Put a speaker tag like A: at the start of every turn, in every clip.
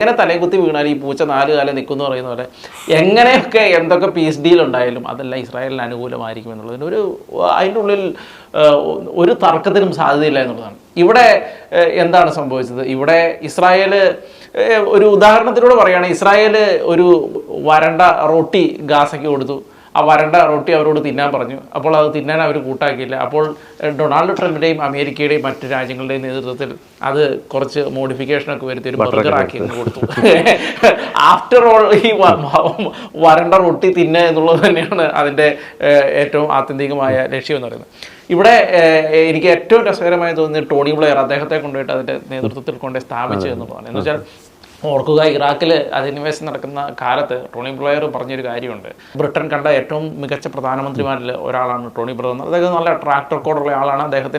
A: ഇങ്ങനെ തലകുത്തി വീണാൽ ഈ പൂച്ച 4 കാലം നിൽക്കുമെന്ന് പറയുന്ന പോലെ എങ്ങനെയൊക്കെ എന്തൊക്കെ പീസ് ഡീൽ ഉണ്ടായാലും അതെല്ലാം ഇസ്രായേലിന് അനുകൂലമായിരിക്കും എന്നുള്ളതിന് അതിൻ്റെ ഉള്ളിൽ ഒരു തർക്കത്തിനും സാധ്യതയില്ല എന്നുള്ളതാണ്. ഇവിടെ എന്താണ് സംഭവിച്ചത്? ഇവിടെ ഇസ്രായേൽ ഒരു ഉദാഹരണത്തിലൂടെ പറയുകയാണെങ്കിൽ ഇസ്രായേൽ ഒരു വരണ്ട റൊട്ടി ഗാസയ്ക്ക് കൊടുത്തു. ആ വരണ്ട റൊട്ടി അവരോട് തിന്നാൻ പറഞ്ഞു. അപ്പോൾ അത് തിന്നാൻ അവർ കൂട്ടാക്കിയില്ല. അപ്പോൾ ഡൊണാൾഡ് ട്രംപിൻ്റെയും അമേരിക്കയുടെയും മറ്റ് രാജ്യങ്ങളുടെയും നേതൃത്വത്തിൽ അത് കുറച്ച് മോഡിഫിക്കേഷനൊക്കെ വരുത്തി ഒരു ബർഗറാക്കി കൊടുത്തു. ആഫ്റ്റർ ഓൾ ഈ വരണ്ട റൊട്ടി തിന്നുക എന്നുള്ളത് തന്നെയാണ് അതിൻ്റെ ഏറ്റവും ആത്യന്തികമായ ലക്ഷ്യം എന്ന് പറയുന്നത്. ഇവിടെ എനിക്ക് ഏറ്റവും രസകരമായി തോന്നിയത് ടോണി ബ്ലെയർ അദ്ദേഹത്തെ കൊണ്ടുപോയിട്ട് അതിൻ്റെ നേതൃത്വത്തിൽ കൊണ്ടുപോയി സ്ഥാപിച്ചു എന്നുള്ളതാണ്. എന്ന് വെച്ചാൽ ഓർക്കുക, ഇറാഖിൽ അധിനിവേശം നടക്കുന്ന കാലത്ത് ടോണി ബ്ലെയർ പറഞ്ഞൊരു കാര്യമുണ്ട്. ബ്രിട്ടൻ കണ്ട ഏറ്റവും മികച്ച പ്രധാനമന്ത്രിമാരിൽ ഒരാളാണ് ടോണി ബ്ലെയർ എന്ന്. അദ്ദേഹം നല്ല ട്രാക്ക് റെക്കോർഡുള്ള ആളാണ്. അദ്ദേഹം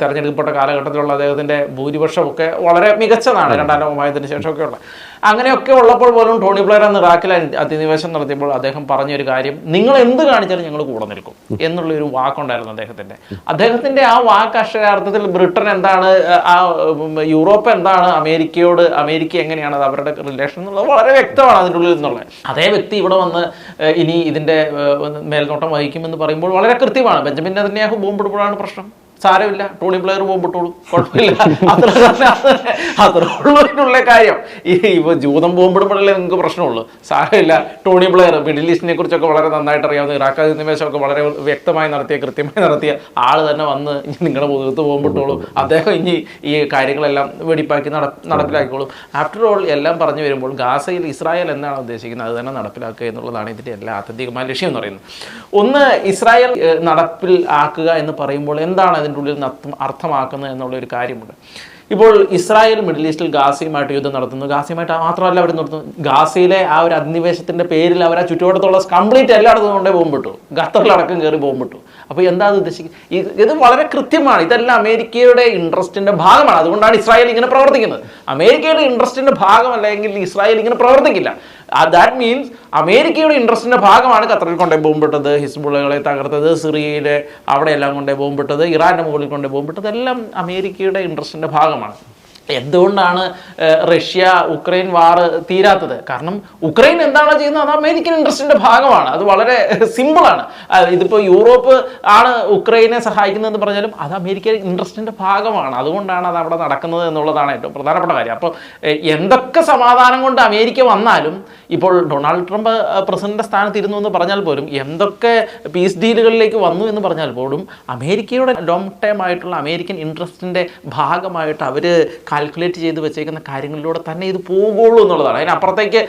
A: തിരഞ്ഞെടുക്കപ്പെട്ട കാലഘട്ടത്തിലുള്ള അദ്ദേഹത്തിൻ്റെ ഭൂരിപക്ഷമൊക്കെ വളരെ മികച്ചതാണ്. 2ാം ലോകമഹായുദ്ധത്തിന് ശേഷമൊക്കെയുള്ള. അങ്ങനെയൊക്കെ ഉള്ളപ്പോൾ പോലും ടോണി ബ്ലെയർ അന്ന് ഇറാഖിൽ അധിനിവേശം നടത്തിയപ്പോൾ അദ്ദേഹം പറഞ്ഞൊരു കാര്യം, നിങ്ങൾ എന്ത് കാണിച്ചാലും ഞങ്ങൾ കൂടെ നിൽക്കും എന്നുള്ളൊരു വാക്കുണ്ടായിരുന്നു അദ്ദേഹത്തിൻ്റെ ആ വാക്ക് അക്ഷരാർത്ഥത്തിൽ ബ്രിട്ടൻ എന്താണ്, യൂറോപ്പ് എന്താണ്, അമേരിക്ക എങ്ങനെയാണ് അത് അവരുടെ റിലേഷൻ എന്നുള്ളത് വളരെ വ്യക്തമാണ് അതിൻ്റെ ഉള്ളിൽ നിന്നുള്ളത്. അതേ വ്യക്തി ഇവിടെ വന്ന് ഇനി ഇതിൻ്റെ മേൽനോട്ടം വഹിക്കുമെന്ന് പറയുമ്പോൾ വളരെ കൃത്യമാണ്. ബെഞ്ചമിൻ നെതന്യാഹു ബോംബിടുമ്പോഴാണ് പ്രശ്നം. സാരമില്ല, ടോണി ബ്ലെയർ ബോംബിട്ടോളൂ, കുഴപ്പമില്ല, അത്രയുള്ള കാര്യം. ഇപ്പോൾ ജൂതം ബോംബിടുമ്പോഴല്ലേ നിങ്ങൾക്ക് പ്രശ്നമുള്ളൂ. സാരമില്ല, ടോണി ബ്ലെയർ മിഡിൽ ഈസ്റ്റിനെ കുറിച്ചൊക്കെ വളരെ നന്നായിട്ട് അറിയാവുന്ന, ഇറാഖ് അധിനിവേശമൊക്കെ വളരെ കൃത്യമായി നടത്തിയ ആൾ തന്നെ വന്ന് നിങ്ങളുടെ മുഖത്ത് ബോംബിട്ടോളൂ, അദ്ദേഹം ഇനി ഈ കാര്യങ്ങളെല്ലാം വെടിപ്പാക്കി നടപ്പിലാക്കിക്കോളും. ആഫ്റ്റർ ഓൾ എല്ലാം പറഞ്ഞു വരുമ്പോൾ ഗാസയിൽ ഇസ്രായേൽ എന്താണ് ഉദ്ദേശിക്കുന്നത് അത് തന്നെ നടപ്പിലാക്കുക എന്നുള്ളതാണ് ഇതിൻ്റെ എല്ലാ ആത്യന്തികമായ ലക്ഷ്യം എന്ന് പറയുന്നത്. ഒന്ന്, ഇസ്രായേൽ നടപ്പിൽ ആക്കുക എന്ന് പറയുമ്പോൾ എന്താണ് അതിൻ്റെ ഉള്ളിൽ അർത്ഥമാക്കുന്നത് എന്നുള്ളൊരു കാര്യമുണ്ട്. ഇപ്പോൾ ഇസ്രായേൽ മിഡിൽ ഈസ്റ്റിൽ ഗാസയുമായിട്ട് യുദ്ധം നടത്തുന്നു. ഗാസയുമായിട്ട് മാത്രമല്ല അവർ നടത്തുന്നു, ഗാസയിലെ ആ ഒരു അധിനിവേശത്തിൻ്റെ പേരിൽ അവർ ആ ചുറ്റുവട്ടത്തുള്ള കംപ്ലീറ്റ് എല്ലായിടത്തും കൊണ്ടേ ബോംബിട്ടു. ഖത്തറിലടക്കം കയറി ബോംബിട്ടു. അപ്പോൾ എന്താ അത് ഉദ്ദേശിക്കുന്നത്? ഇത് വളരെ കൃത്യമാണ്. ഇതെല്ലാം അമേരിക്കയുടെ ഇൻട്രസ്റ്റിൻ്റെ ഭാഗമാണ്. അതുകൊണ്ടാണ് ഇസ്രായേൽ ഇങ്ങനെ പ്രവർത്തിക്കുന്നത്. അമേരിക്കയുടെ ഇൻട്രസ്റ്റിൻ്റെ ഭാഗമല്ലെങ്കിൽ ഇസ്രായേൽ ഇങ്ങനെ പ്രവർത്തിക്കില്ല. ദാറ്റ് മീൻസ് അമേരിക്കയുടെ ഇൻട്രസ്റ്റിൻ്റെ ഭാഗമാണ് ഖത്തറിൽ കൊണ്ടേ ബോംബിട്ടത്, ഹിസ്ബുള്ളകളെ തകർത്തത്, സിറിയയിലെ അവിടെയെല്ലാം കൊണ്ടേ ബോംബിട്ടത്, ഇറാൻ്റെ മുകളിൽ കൊണ്ടേ ബോംബിട്ടത്, എല്ലാം അമേരിക്കയുടെ ഇൻട്രസ്റ്റിൻ്റെ ഭാഗമാണ്. എന്തുകൊണ്ടാണ് റഷ്യ ഉക്രൈൻ വാർ തീരാത്തത്? കാരണം ഉക്രൈൻ എന്താണോ ചെയ്യുന്നത് അത് അമേരിക്കൻ ഇൻട്രസ്റ്റിൻ്റെ ഭാഗമാണ്. അത് വളരെ സിമ്പിളാണ്. ഇതിപ്പോൾ യൂറോപ്പ് ആണ് ഉക്രൈനെ സഹായിക്കുന്നതെന്ന് പറഞ്ഞാലും അത് അമേരിക്കൻ ഇൻട്രസ്റ്റിൻ്റെ ഭാഗമാണ്. അതുകൊണ്ടാണ് അത് അവിടെ നടക്കുന്നത് എന്നുള്ളതാണ് ഏറ്റവും പ്രധാനപ്പെട്ട കാര്യം. അപ്പോൾ എന്തൊക്കെ സമാധാനം കൊണ്ട് അമേരിക്ക വന്നാലും, ഇപ്പോൾ ഡൊണാൾഡ് ട്രംപ് പ്രസിഡന്റ് സ്ഥാനത്തിരുന്നു എന്ന് പറഞ്ഞാൽ പോലും, എന്തൊക്കെ പീസ് ഡീലുകളിലേക്ക് വന്നു എന്ന് പറഞ്ഞാൽ പോലും, അമേരിക്കയുടെ ലോങ് ടേം ആയിട്ടുള്ള അമേരിക്കൻ ഇൻട്രസ്റ്റിൻ്റെ ഭാഗമായിട്ട് അവർ കാൽക്കുലേറ്റ് ചെയ്ത് വെച്ചേക്കുന്ന കാര്യങ്ങളിലൂടെ തന്നെ ഇത് പോകുള്ളൂ എന്നുള്ളതാണ്. അതിനപ്പുറത്തേക്ക്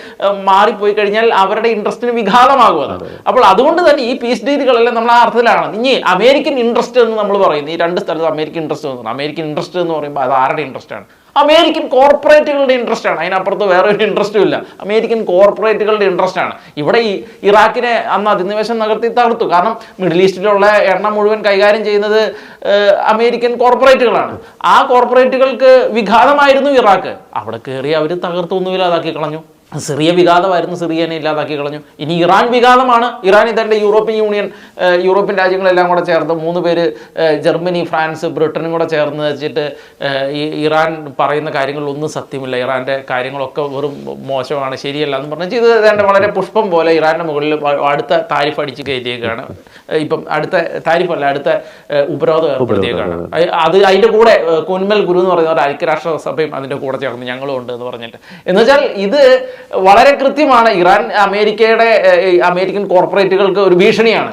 A: മാറിപ്പോയി കഴിഞ്ഞാൽ അവരുടെ ഇൻട്രസ്റ്റിന് വിഘാതമാകും അത്. അപ്പോൾ അതുകൊണ്ട് തന്നെ ഈ പീസ് ഡീലുകളെല്ലാം നമ്മൾ ആ അർത്ഥത്തിലാണ്. ഇനി അമേരിക്കൻ ഇൻട്രസ്റ്റ് എന്ന് നമ്മൾ പറയുന്നത്, ഈ രണ്ട് സ്ഥലത്ത് അമേരിക്കൻ ഇൻട്രസ്റ്റ് എന്ന് പറയുന്നത്, അമേരിക്കൻ ഇൻട്രസ്റ്റ് എന്ന് പറയുമ്പോൾ അത് ആരുടെ ഇൻട്രസ്റ്റാണ്? അമേരിക്കൻ കോർപ്പറേറ്റുകളുടെ ഇൻട്രസ്റ്റ് ആണ്. അതിനപ്പുറത്ത് വേറെ ഒരു ഇൻട്രസ്റ്റും ഇല്ല. അമേരിക്കൻ കോർപ്പറേറ്റുകളുടെ ഇൻട്രസ്റ്റ് ആണ്. ഇവിടെ ഈ ഇറാഖിനെ അന്ന് അധിനിവേശം തകർത്തു. കാരണം മിഡിൽ ഈസ്റ്റിലുള്ള എണ്ണ മുഴുവൻ കൈകാര്യം ചെയ്യുന്നത് അമേരിക്കൻ കോർപ്പറേറ്റുകളാണ്. ആ കോർപ്പറേറ്റുകൾക്ക് വിഘാതമായിരുന്നു ഇറാഖ്. അവിടെ കയറി അവർ തകർത്തൊന്നും ഇല്ലാതാക്കി കളഞ്ഞു. സിറിയ വിഘാതമായിരുന്നു, സിറിയനെ ഇല്ലാതാക്കി കളഞ്ഞു. ഇനി ഇറാൻ വിഘാതമാണ്. ഇറാൻ ഇതൻ്റെ യൂറോപ്യൻ രാജ്യങ്ങളെല്ലാം കൂടെ ചേർന്ന് 3 പേര്, ജർമ്മനി, ഫ്രാൻസ്, ബ്രിട്ടനും കൂടെ ചേർന്ന് വെച്ചിട്ട് ഈ ഇറാൻ പറയുന്ന കാര്യങ്ങളിലൊന്നും സത്യമില്ല, ഇറാൻ്റെ കാര്യങ്ങളൊക്കെ വെറും മോശമാണ്, ശരിയല്ല എന്ന് പറഞ്ഞ് ഇത് ഏതാണ്ട് വളരെ പുഷ്പം പോലെ ഇറാൻ്റെ മുകളിൽ അടുത്ത താരിഫ് അടിച്ച് കയറ്റിയേക്കാണ്. ഇപ്പം അടുത്ത താരിഫല്ല, അടുത്ത ഉപരോധം ഏർപ്പെടുത്തിയേക്കാണ്. അത് അതിൻ്റെ കൂടെ കുൻമൽ ഗുരു എന്ന് പറയുന്ന ഒരു ഐക്യരാഷ്ട്രസഭയും അതിൻ്റെ കൂടെ ചേർന്ന് ഞങ്ങളും ഉണ്ട് എന്ന് പറഞ്ഞിട്ട്. എന്നുവെച്ചാൽ ഇത് വളരെ കൃത്യമാണ്. ഇറാൻ അമേരിക്കൻ കോർപ്പറേറ്റുകൾക്ക് ഒരു ഭീഷണിയാണ്.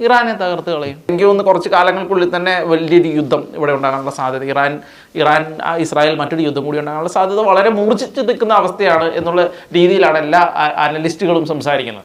A: ഇറാനെ തകർത്ത് കളയും. എനിക്ക് തോന്നുന്നു കുറച്ച് കാലങ്ങൾക്കുള്ളിൽ തന്നെ വലിയൊരു യുദ്ധം ഇവിടെ ഉണ്ടാകാനുള്ള സാധ്യത, ഇറാൻ ഇസ്രായേൽ മറ്റൊരു യുദ്ധം കൂടി ഉണ്ടാകാനുള്ള സാധ്യത വളരെ മൂർച്ഛിച്ച് നിൽക്കുന്ന അവസ്ഥയാണ് എന്നുള്ള രീതിയിലാണ് എല്ലാ അനലിസ്റ്റുകളും സംസാരിക്കുന്നത്.